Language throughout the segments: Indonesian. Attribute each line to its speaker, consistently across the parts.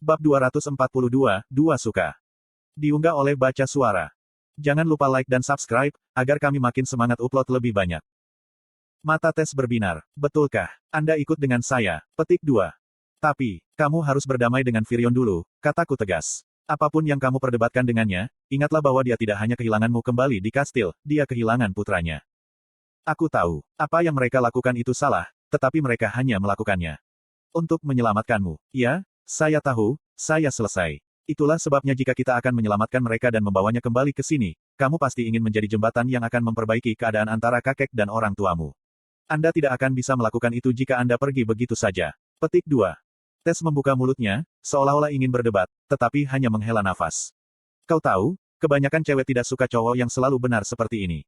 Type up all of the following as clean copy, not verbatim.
Speaker 1: Bab 242, Dua Suka. Diunggah oleh Baca Suara. Jangan lupa like dan subscribe, agar kami makin semangat upload lebih banyak. Mata Tess berbinar. Betulkah? Anda ikut dengan saya? Petik 2. Tapi, kamu harus berdamai dengan Firion dulu, kataku tegas. Apapun yang kamu perdebatkan dengannya, ingatlah bahwa dia tidak hanya kehilanganmu kembali di kastil, dia kehilangan putranya. Aku tahu, apa yang mereka lakukan itu salah, tetapi mereka hanya melakukannya untuk menyelamatkanmu. Ya, saya tahu, saya selesai. Itulah sebabnya jika kita akan menyelamatkan mereka dan membawanya kembali ke sini, kamu pasti ingin menjadi jembatan yang akan memperbaiki keadaan antara kakek dan orang tuamu. Anda tidak akan bisa melakukan itu jika Anda pergi begitu saja. Petik 2. Tess membuka mulutnya, seolah-olah ingin berdebat, tetapi hanya menghela nafas. Kau tahu, kebanyakan cewek tidak suka cowok yang selalu benar seperti ini.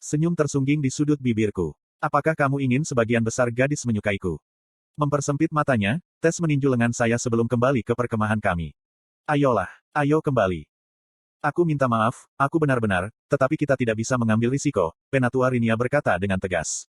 Speaker 1: Senyum tersungging di sudut bibirku. Apakah kamu ingin sebagian besar gadis menyukaiku? Mempersempit matanya, Tess meninju lengan saya sebelum kembali ke perkemahan kami. Ayolah, ayo kembali. Aku minta maaf, aku benar-benar, tetapi kita tidak bisa mengambil risiko, Penatua Rinia berkata dengan tegas.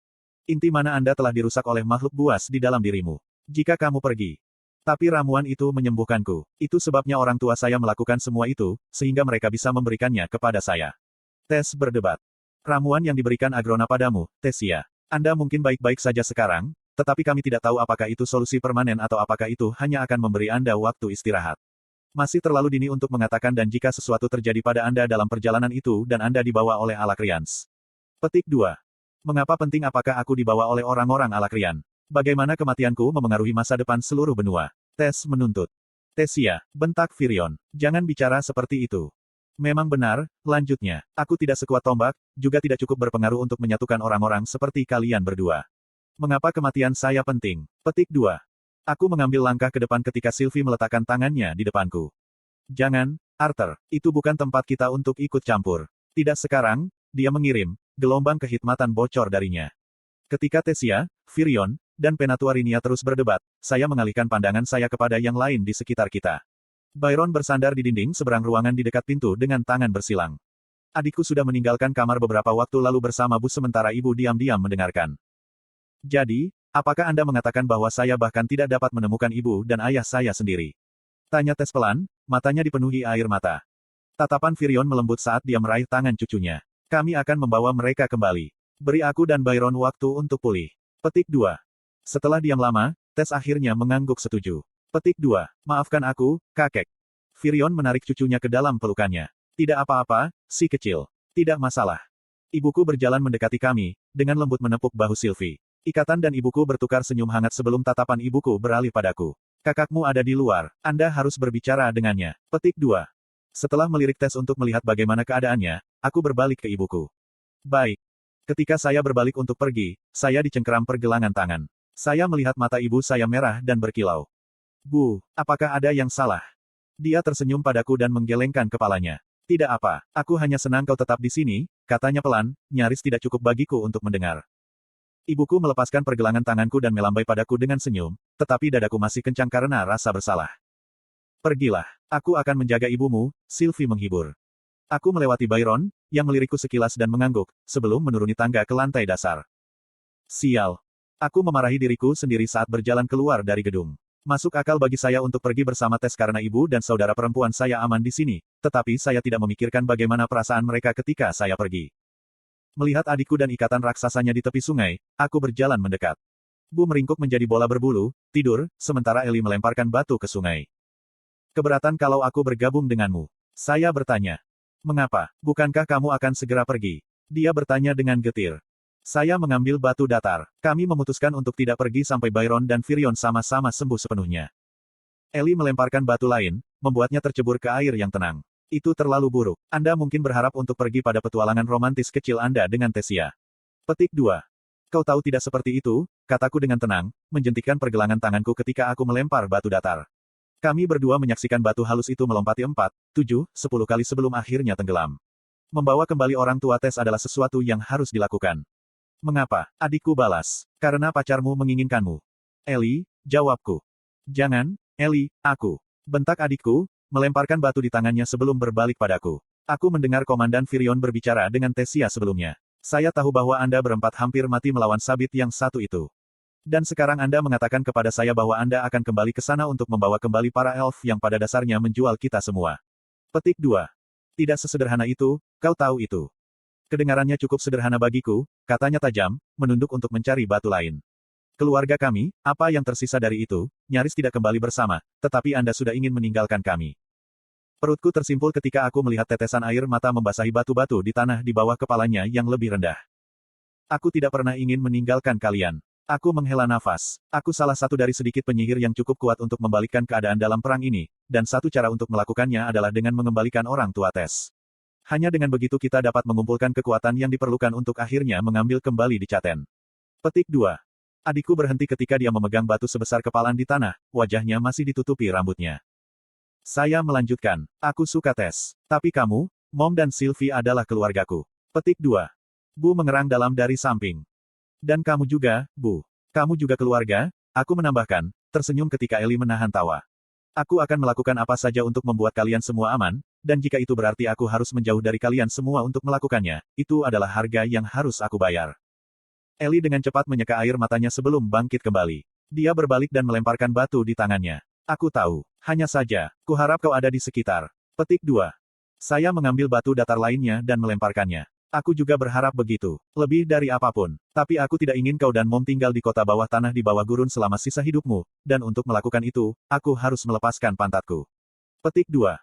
Speaker 1: Inti mana Anda telah dirusak oleh makhluk buas di dalam dirimu. Jika kamu pergi. Tapi ramuan itu menyembuhkanku. Itu sebabnya orang tua saya melakukan semua itu, sehingga mereka bisa memberikannya kepada saya. Tess berdebat. Ramuan yang diberikan Agrona padamu, Tessia. Anda mungkin baik-baik saja sekarang, tetapi kami tidak tahu apakah itu solusi permanen atau apakah itu hanya akan memberi Anda waktu istirahat. Masih terlalu dini untuk mengatakan dan jika sesuatu terjadi pada Anda dalam perjalanan itu dan Anda dibawa oleh Alakrians. Petik 2. Mengapa penting apakah aku dibawa oleh orang-orang Alakrian? Bagaimana kematianku memengaruhi masa depan seluruh benua? Tess menuntut. Tessia, bentak Firion. Jangan bicara seperti itu. Memang benar, lanjutnya, aku tidak sekuat tombak, juga tidak cukup berpengaruh untuk menyatukan orang-orang seperti kalian berdua. Mengapa kematian saya penting? Petik 2. Aku mengambil langkah ke depan ketika Sylvie meletakkan tangannya di depanku. Jangan, Arthur, itu bukan tempat kita untuk ikut campur. Tidak sekarang, dia mengirim, gelombang kehikmatan bocor darinya. Ketika Tessia, Firion, dan Penatua Rinia terus berdebat, saya mengalihkan pandangan saya kepada yang lain di sekitar kita. Byron bersandar di dinding seberang ruangan di dekat pintu dengan tangan bersilang. Adikku sudah meninggalkan kamar beberapa waktu lalu bersama bus sementara ibu diam-diam mendengarkan. Jadi, apakah Anda mengatakan bahwa saya bahkan tidak dapat menemukan ibu dan ayah saya sendiri? Tanya Tess pelan, matanya dipenuhi air mata. Tatapan Firion melembut saat dia meraih tangan cucunya. Kami akan membawa mereka kembali. Beri aku dan Byron waktu untuk pulih. Petik 2. Setelah diam lama, Tess akhirnya mengangguk setuju. Petik 2. Maafkan aku, kakek. Firion menarik cucunya ke dalam pelukannya. Tidak apa-apa, si kecil. Tidak masalah. Ibuku berjalan mendekati kami, dengan lembut menepuk bahu Sylvie. Ikatan dan ibuku bertukar senyum hangat sebelum tatapan ibuku beralih padaku. Kakakmu ada di luar, Anda harus berbicara dengannya. Petik 2. Setelah melirik Tess untuk melihat bagaimana keadaannya, aku berbalik ke ibuku. Baik. Ketika saya berbalik untuk pergi, saya dicengkeram pergelangan tangan. Saya melihat mata ibu saya merah dan berkilau. Bu, apakah ada yang salah? Dia tersenyum padaku dan menggelengkan kepalanya. Tidak apa, aku hanya senang kau tetap di sini, katanya pelan, nyaris tidak cukup bagiku untuk mendengar. Ibuku melepaskan pergelangan tanganku dan melambai padaku dengan senyum, tetapi dadaku masih kencang karena rasa bersalah. Pergilah, aku akan menjaga ibumu, Sylvie menghibur. Aku melewati Byron, yang melirikku sekilas dan mengangguk, sebelum menuruni tangga ke lantai dasar. Sial. Aku memarahi diriku sendiri saat berjalan keluar dari gedung. Masuk akal bagi saya untuk pergi bersama Tess karena ibu dan saudara perempuan saya aman di sini, tetapi saya tidak memikirkan bagaimana perasaan mereka ketika saya pergi. Melihat adikku dan ikatan raksasanya di tepi sungai, aku berjalan mendekat. Bu meringkuk menjadi bola berbulu, tidur, sementara Ellie melemparkan batu ke sungai. Keberatan kalau aku bergabung denganmu? Saya bertanya. Mengapa? Bukankah kamu akan segera pergi? Dia bertanya dengan getir. Saya mengambil batu datar. Kami memutuskan untuk tidak pergi sampai Byron dan Firion sama-sama sembuh sepenuhnya. Ellie melemparkan batu lain, membuatnya tercebur ke air yang tenang. Itu terlalu buruk. Anda mungkin berharap untuk pergi pada petualangan romantis kecil Anda dengan Tessia. Petik 2. Kau tahu tidak seperti itu, kataku dengan tenang, menjentikkan pergelangan tanganku ketika aku melempar batu datar. Kami berdua menyaksikan batu halus itu melompati 4, 7, 10 kali sebelum akhirnya tenggelam. Membawa kembali orang tua Tess adalah sesuatu yang harus dilakukan. Mengapa? Adikku balas. Karena pacarmu menginginkanmu. Ellie, jawabku. Jangan, Ellie, aku. Bentak adikku, melemparkan batu di tangannya sebelum berbalik padaku. Aku mendengar Komandan Firion berbicara dengan Tessia sebelumnya. Saya tahu bahwa Anda berempat hampir mati melawan sabit yang satu itu. Dan sekarang Anda mengatakan kepada saya bahwa Anda akan kembali ke sana untuk membawa kembali para elf yang pada dasarnya menjual kita semua. Petik 2. Tidak sesederhana itu, kau tahu itu. Kedengarannya cukup sederhana bagiku, katanya tajam, menunduk untuk mencari batu lain. Keluarga kami, apa yang tersisa dari itu, nyaris tidak kembali bersama, tetapi Anda sudah ingin meninggalkan kami. Perutku tersimpul ketika aku melihat tetesan air mata membasahi batu-batu di tanah di bawah kepalanya yang lebih rendah. Aku tidak pernah ingin meninggalkan kalian. Aku menghela nafas. Aku salah satu dari sedikit penyihir yang cukup kuat untuk membalikkan keadaan dalam perang ini, dan satu cara untuk melakukannya adalah dengan mengembalikan orang tua Tes. Hanya dengan begitu kita dapat mengumpulkan kekuatan yang diperlukan untuk akhirnya mengambil kembali di Caten. Petik 2. Adikku berhenti ketika dia memegang batu sebesar kepalan di tanah, wajahnya masih ditutupi rambutnya. Saya melanjutkan, aku suka Tes. Tapi kamu, Mom dan Sylvie adalah keluargaku. Petik 2. Bu mengerang dalam dari samping. Dan kamu juga, Bu. Kamu juga keluarga, aku menambahkan, tersenyum ketika Ellie menahan tawa. Aku akan melakukan apa saja untuk membuat kalian semua aman, dan jika itu berarti aku harus menjauh dari kalian semua untuk melakukannya, itu adalah harga yang harus aku bayar. Ellie dengan cepat menyeka air matanya sebelum bangkit kembali. Dia berbalik dan melemparkan batu di tangannya. Aku tahu. Hanya saja, kuharap kau ada di sekitar. Petik 2. Saya mengambil batu datar lainnya dan melemparkannya. Aku juga berharap begitu. Lebih dari apapun. Tapi aku tidak ingin kau dan Mom tinggal di kota bawah tanah di bawah gurun selama sisa hidupmu, dan untuk melakukan itu, aku harus melepaskan pantatku. Petik 2.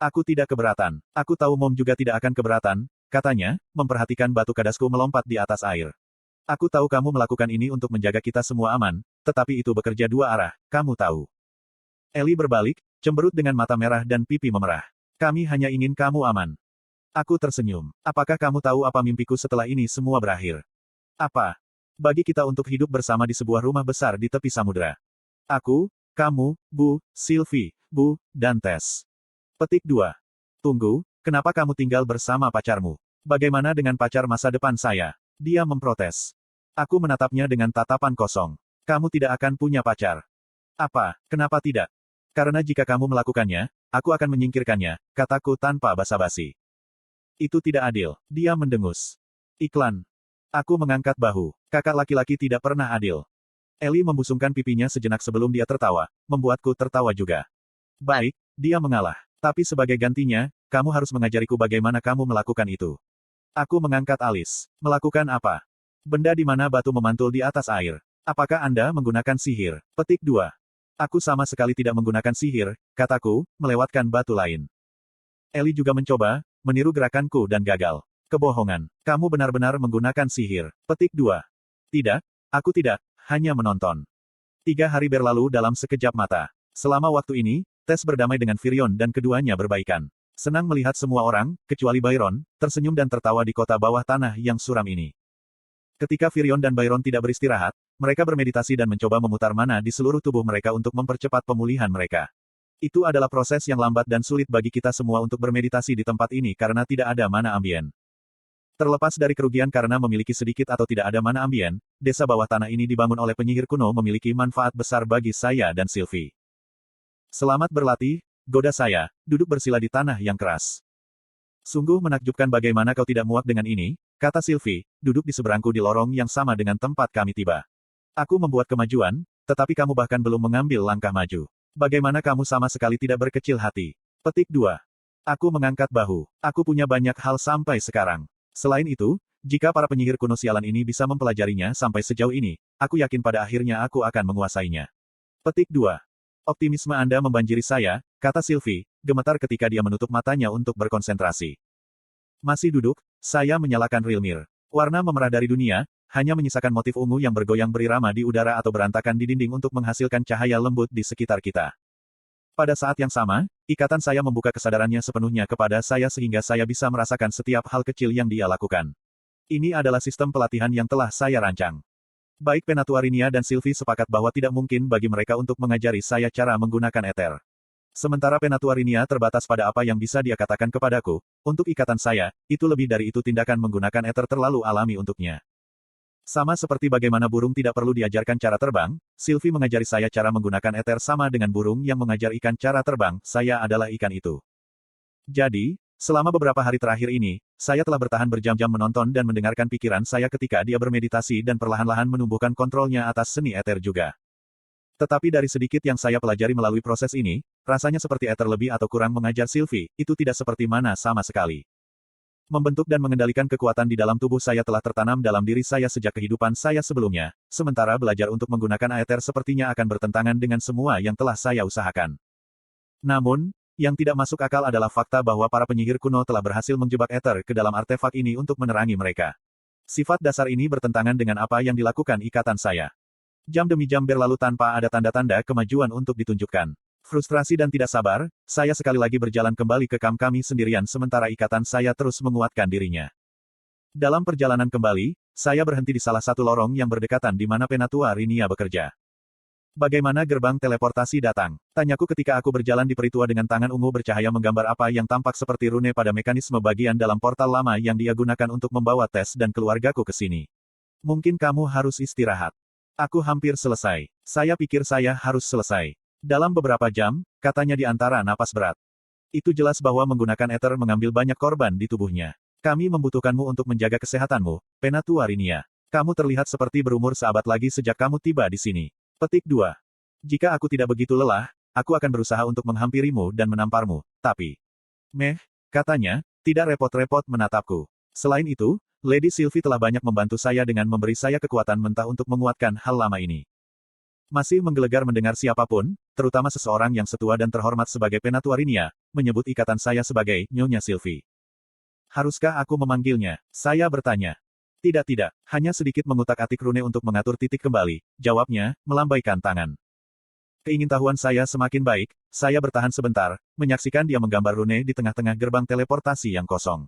Speaker 1: Aku tidak keberatan. Aku tahu Mom juga tidak akan keberatan, katanya, memperhatikan batu kadasku melompat di atas air. Aku tahu kamu melakukan ini untuk menjaga kita semua aman, tetapi itu bekerja dua arah, kamu tahu. Ellie berbalik, cemberut dengan mata merah dan pipi memerah. Kami hanya ingin kamu aman. Aku tersenyum. Apakah kamu tahu apa mimpiku setelah ini semua berakhir? Apa? Bagi kita untuk hidup bersama di sebuah rumah besar di tepi samudera. Aku, kamu, Bu, Sylvie, Bu, dan Tes. Petik 2. Tunggu, kenapa kamu tinggal bersama pacarmu? Bagaimana dengan pacar masa depan saya? Dia memprotes. Aku menatapnya dengan tatapan kosong. Kamu tidak akan punya pacar. Apa? Kenapa tidak? Karena jika kamu melakukannya, aku akan menyingkirkannya, kataku tanpa basa-basi. Itu tidak adil. Dia mendengus. Iklan. Aku mengangkat bahu. Kakak laki-laki tidak pernah adil. Ellie membusungkan pipinya sejenak sebelum dia tertawa, membuatku tertawa juga. Baik, dia mengalah. Tapi sebagai gantinya, kamu harus mengajariku bagaimana kamu melakukan itu. Aku mengangkat alis. Melakukan apa? Benda di mana batu memantul di atas air. Apakah Anda menggunakan sihir? Petik 2. Aku sama sekali tidak menggunakan sihir, kataku, melewatkan batu lain. Ellie juga mencoba, meniru gerakanku dan gagal. Kebohongan. Kamu benar-benar menggunakan sihir. Petik 2. Tidak, aku tidak, hanya menonton. 3 hari berlalu dalam sekejap mata. Selama waktu ini, Tes berdamai dengan Virion dan keduanya berbaikan. Senang melihat semua orang, kecuali Byron, tersenyum dan tertawa di kota bawah tanah yang suram ini. Ketika Virion dan Byron tidak beristirahat, mereka bermeditasi dan mencoba memutar mana di seluruh tubuh mereka untuk mempercepat pemulihan mereka. Itu adalah proses yang lambat dan sulit bagi kita semua untuk bermeditasi di tempat ini karena tidak ada mana ambien. Terlepas dari kerugian karena memiliki sedikit atau tidak ada mana ambien, desa bawah tanah ini dibangun oleh penyihir kuno memiliki manfaat besar bagi saya dan Sylvie. Selamat berlatih, goda saya, duduk bersila di tanah yang keras. Sungguh menakjubkan bagaimana kau tidak muak dengan ini, kata Sylvie, duduk di seberangku di lorong yang sama dengan tempat kami tiba. Aku membuat kemajuan, tetapi kamu bahkan belum mengambil langkah maju. Bagaimana kamu sama sekali tidak berkecil hati? Petik 2. Aku mengangkat bahu. Aku punya banyak hal sampai sekarang. Selain itu, jika para penyihir kuno sialan ini bisa mempelajarinya sampai sejauh ini, aku yakin pada akhirnya aku akan menguasainya. Petik 2. Optimisme Anda membanjiri saya, kata Sylvie, gemetar ketika dia menutup matanya untuk berkonsentrasi. Masih duduk, saya menyalakan Rilmir. Warna memerah dari dunia, hanya menyisakan motif ungu yang bergoyang berirama di udara atau berantakan di dinding untuk menghasilkan cahaya lembut di sekitar kita. Pada saat yang sama, ikatan saya membuka kesadarannya sepenuhnya kepada saya sehingga saya bisa merasakan setiap hal kecil yang dia lakukan. Ini adalah sistem pelatihan yang telah saya rancang. Baik Penatuarinia dan Sylvie sepakat bahwa tidak mungkin bagi mereka untuk mengajari saya cara menggunakan eter. Sementara Penatuarinia terbatas pada apa yang bisa dia katakan kepadaku, untuk ikatan saya, itu lebih dari itu tindakan menggunakan eter terlalu alami untuknya. Sama seperti bagaimana burung tidak perlu diajarkan cara terbang, Sylvie mengajari saya cara menggunakan eter sama dengan burung yang mengajar ikan cara terbang, saya adalah ikan itu. Jadi, Selama beberapa hari terakhir ini, saya telah bertahan berjam-jam menonton dan mendengarkan pikiran saya ketika dia bermeditasi dan perlahan-lahan menumbuhkan kontrolnya atas seni eter juga. Tetapi dari sedikit yang saya pelajari melalui proses ini, rasanya seperti eter lebih atau kurang mengajar Sylvie, itu tidak seperti mana sama sekali. Membentuk dan mengendalikan kekuatan di dalam tubuh saya telah tertanam dalam diri saya sejak kehidupan saya sebelumnya, sementara belajar untuk menggunakan aether sepertinya akan bertentangan dengan semua yang telah saya usahakan. Namun, yang tidak masuk akal adalah fakta bahwa para penyihir kuno telah berhasil menjebak ether ke dalam artefak ini untuk menerangi mereka. Sifat dasar ini bertentangan dengan apa yang dilakukan ikatan saya. Jam demi jam berlalu tanpa ada tanda-tanda kemajuan untuk ditunjukkan. Frustrasi dan tidak sabar, saya sekali lagi berjalan kembali ke kamp kami sendirian sementara ikatan saya terus menguatkan dirinya. Dalam perjalanan kembali, saya berhenti di salah satu lorong yang berdekatan di mana Penatua Rinia bekerja. Bagaimana gerbang teleportasi datang? Tanyaku ketika aku berjalan di peritua dengan tangan ungu bercahaya menggambar apa yang tampak seperti rune pada mekanisme bagian dalam portal lama yang dia gunakan untuk membawa Tess dan keluargaku ke sini. Mungkin kamu harus istirahat. Aku hampir selesai. Saya pikir saya harus selesai. Dalam beberapa jam, katanya di antara napas berat. Itu jelas bahwa menggunakan ether mengambil banyak korban di tubuhnya. Kami membutuhkanmu untuk menjaga kesehatanmu, Penatua Rinia. Kamu terlihat seperti berumur seabad lagi sejak kamu tiba di sini. Petik 2. Jika aku tidak begitu lelah, aku akan berusaha untuk menghampirimu dan menamparmu, tapi... katanya, tidak repot-repot menatapku. Selain itu, Lady Sylvie telah banyak membantu saya dengan memberi saya kekuatan mentah untuk menguatkan hal lama ini. Masih menggelegar mendengar siapapun, terutama seseorang yang setua dan terhormat sebagai Penatua Rinia, menyebut ikatan saya sebagai Nyonya Sylvie. Haruskah aku memanggilnya? Saya bertanya. Tidak, hanya sedikit mengutak-atik rune untuk mengatur titik kembali, jawabnya, melambaikan tangan. Keingintahuan saya semakin baik, saya bertahan sebentar, menyaksikan dia menggambar rune di tengah-tengah gerbang teleportasi yang kosong.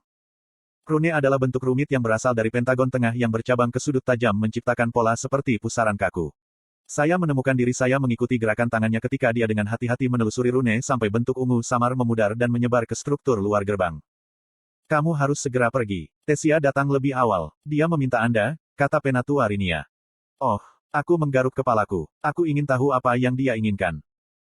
Speaker 1: Rune adalah bentuk rumit yang berasal dari pentagon tengah yang bercabang ke sudut tajam menciptakan pola seperti pusaran kaku. Saya menemukan diri saya mengikuti gerakan tangannya ketika dia dengan hati-hati menelusuri rune sampai bentuk ungu samar memudar dan menyebar ke struktur luar gerbang. Kamu harus segera pergi. Tessia datang lebih awal. Dia meminta Anda, kata Penatua Rinia. Oh, aku menggaruk kepalaku. Aku ingin tahu apa yang dia inginkan.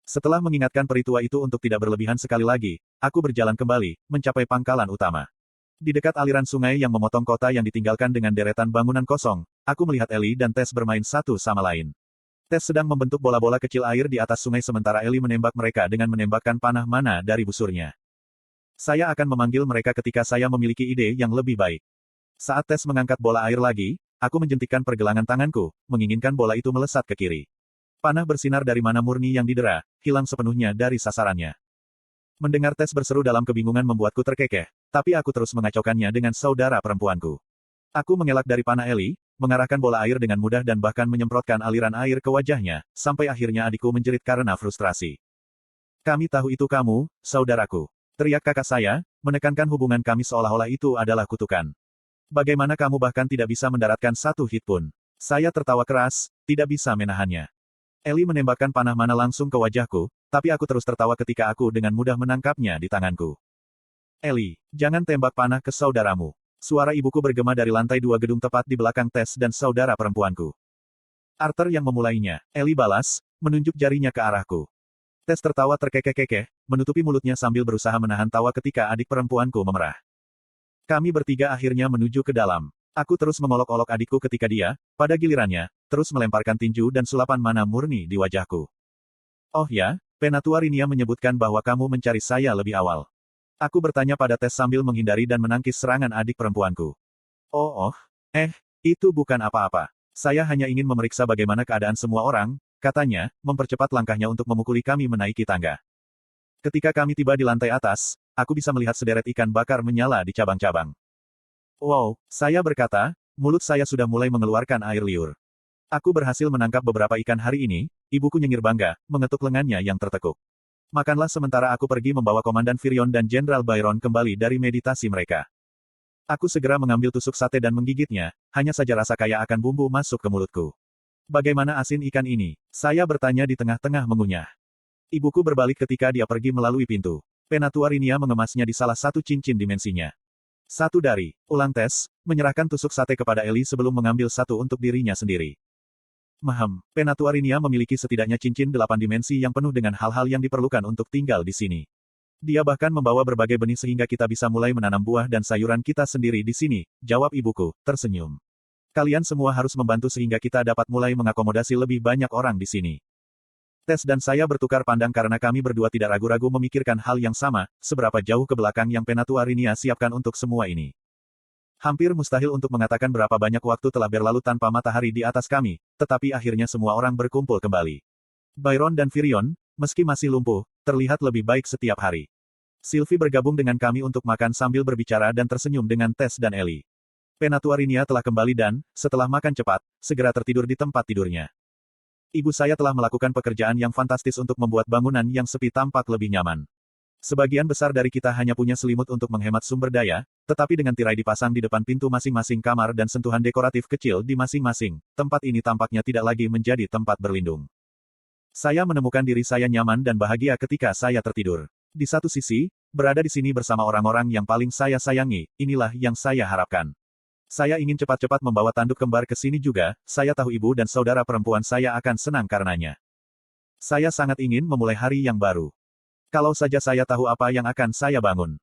Speaker 1: Setelah mengingatkan peritua itu untuk tidak berlebihan sekali lagi, aku berjalan kembali, mencapai pangkalan utama. Di dekat aliran sungai yang memotong kota yang ditinggalkan dengan deretan bangunan kosong, aku melihat Ellie dan Tess bermain satu sama lain. Tess sedang membentuk bola-bola kecil air di atas sungai sementara Ellie menembak mereka dengan menembakkan panah mana dari busurnya. Saya akan memanggil mereka ketika saya memiliki ide yang lebih baik. Saat Tess mengangkat bola air lagi, aku menjentikkan pergelangan tanganku, menginginkan bola itu melesat ke kiri. Panah bersinar dari mana murni yang didera, hilang sepenuhnya dari sasarannya. Mendengar Tess berseru dalam kebingungan membuatku terkekeh, tapi aku terus mengacaukannya dengan saudara perempuanku. Aku mengelak dari panah Ellie, mengarahkan bola air dengan mudah dan bahkan menyemprotkan aliran air ke wajahnya, sampai akhirnya adikku menjerit karena frustrasi. Kami tahu itu kamu, saudaraku. Teriak kakak saya, menekankan hubungan kami seolah-olah itu adalah kutukan. Bagaimana kamu bahkan tidak bisa mendaratkan satu hit pun? Saya tertawa keras, tidak bisa menahannya. Ellie menembakkan panah mana langsung ke wajahku, tapi aku terus tertawa ketika aku dengan mudah menangkapnya di tanganku. Ellie, jangan tembak panah ke saudaramu. Suara ibuku bergema dari lantai 2 gedung tepat di belakang Tess dan saudara perempuanku. Arthur yang memulainya, Ellie balas, menunjuk jarinya ke arahku. Tess tertawa terkekeh-kekeh, menutupi mulutnya sambil berusaha menahan tawa ketika adik perempuanku memerah. Kami bertiga akhirnya menuju ke dalam. Aku terus mengolok-olok adikku ketika dia, pada gilirannya, terus melemparkan tinju dan sulapan mana murni di wajahku. Oh ya, Penatua Rinia menyebutkan bahwa kamu mencari saya lebih awal. Aku bertanya pada Tess sambil menghindari dan menangkis serangan adik perempuanku. Itu bukan apa-apa. Saya hanya ingin memeriksa bagaimana keadaan semua orang, katanya, mempercepat langkahnya untuk memukuli kami menaiki tangga. Ketika kami tiba di lantai atas, aku bisa melihat sederet ikan bakar menyala di cabang-cabang. Wow, saya berkata, mulut saya sudah mulai mengeluarkan air liur. Aku berhasil menangkap beberapa ikan hari ini, ibuku nyengir bangga, mengetuk lengannya yang tertekuk. Makanlah sementara aku pergi membawa Komandan Virion dan Jenderal Byron kembali dari meditasi mereka. Aku segera mengambil tusuk sate dan menggigitnya, hanya saja rasa kaya akan bumbu masuk ke mulutku. Bagaimana asin ikan ini? Saya bertanya di tengah-tengah mengunyah. Ibuku berbalik ketika dia pergi melalui pintu. Penatua Rinia mengemasnya di salah satu cincin dimensinya. Satu dari, ulang Tess, menyerahkan tusuk sate kepada Ellie sebelum mengambil satu untuk dirinya sendiri. Penatua Rinia memiliki setidaknya cincin 8 dimensi yang penuh dengan hal-hal yang diperlukan untuk tinggal di sini. Dia bahkan membawa berbagai benih sehingga kita bisa mulai menanam buah dan sayuran kita sendiri di sini, jawab ibuku, tersenyum. Kalian semua harus membantu sehingga kita dapat mulai mengakomodasi lebih banyak orang di sini. Tess dan saya bertukar pandang karena kami berdua tidak ragu-ragu memikirkan hal yang sama, seberapa jauh ke belakang yang Penatua Rinia siapkan untuk semua ini. Hampir mustahil untuk mengatakan berapa banyak waktu telah berlalu tanpa matahari di atas kami, tetapi akhirnya semua orang berkumpul kembali. Byron dan Virion, meski masih lumpuh, terlihat lebih baik setiap hari. Sylvie bergabung dengan kami untuk makan sambil berbicara dan tersenyum dengan Tess dan Ellie. Penatua Rinia telah kembali dan, setelah makan cepat, segera tertidur di tempat tidurnya. Ibu saya telah melakukan pekerjaan yang fantastis untuk membuat bangunan yang sepi tampak lebih nyaman. Sebagian besar dari kita hanya punya selimut untuk menghemat sumber daya, tetapi dengan tirai dipasang di depan pintu masing-masing kamar dan sentuhan dekoratif kecil di masing-masing, tempat ini tampaknya tidak lagi menjadi tempat berlindung. Saya menemukan diri saya nyaman dan bahagia ketika saya tertidur. Di satu sisi, berada di sini bersama orang-orang yang paling saya sayangi, inilah yang saya harapkan. Saya ingin cepat-cepat membawa tanduk kembar ke sini juga, saya tahu ibu dan saudara perempuan saya akan senang karenanya. Saya sangat ingin memulai hari yang baru. Kalau saja saya tahu apa yang akan saya bangun.